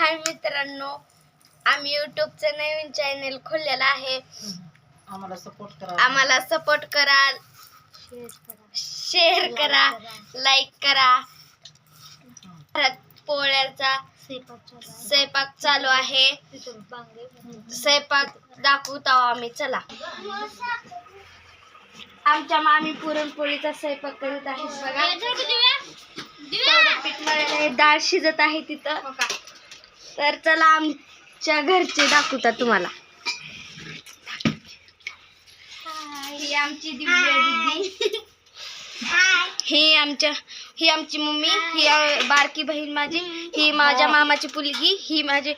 हाय मित्रांनो, आम्ही यूट्यूबचं नवीन चॅनल खोललेला आहे. आम्हाला सपोर्ट करा, शेअर करा, लाईक करा. पोळ्याचा स्वयंपाक चालू आहे. स्वयंपाक दाखवतो आम्ही. चला, आमच्या मामी पुरणपोळीचा स्वयंपाक करीत आहेत बघा. पीठ मळलेलं, डाळ शिजत आहे तिथं. तर चला आमच्या घरचे दाखवता तुम्हाला. ही आमची दिव्या दीदी, ही आमची मम्मी, ही बारकी बहीण माझी, ही माझ्या मामाची मुलगी, ही माझी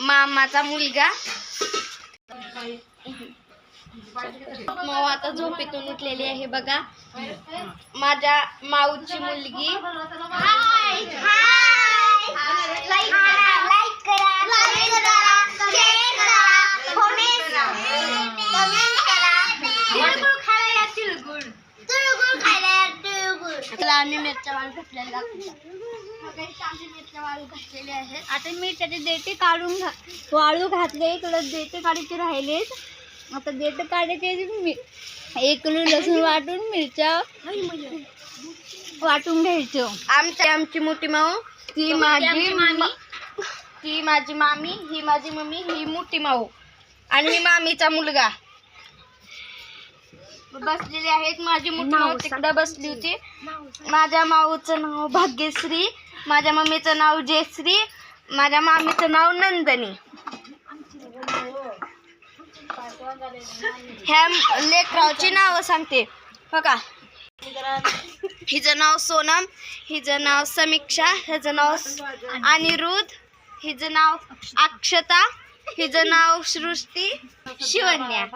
मामाचा मुलगा. माऊ आता झोपेतून उठलेली आहे बघा. माझ्या माऊची मुलगी. आम्ही मिरच्या वाळू घातलेल्या आहेत. आता मी त्याचे देते काढून वाळू घातले. इकडे देते काढायचे राहिलेत. आता देते काढायचे. एक किलो लसूण वाटून मिरच्या वाटून घ्यायचं. आमची मोठी माऊ, ती माझी मामी, ही माझी मम्मी, ही मोठी माऊ आणि ही मामीचा मुलगा बसलेले आहेत. माझी मोठी माऊ तिकडे बसली होती. माझ्या माऊचं नाव भाग्यश्री, माझ्या मम्मीचं नाव जयश्री, माझ्या मामीचं नाव नंदनी. ह्या लेकराची नाव सांगते बघा. हिचं नाव सोनम, हिचं नाव समीक्षा, हिचं नाव अनिरुद्ध, हिचं नाव अक्षता, हिचं नाव सृष्टी, शिवन्या.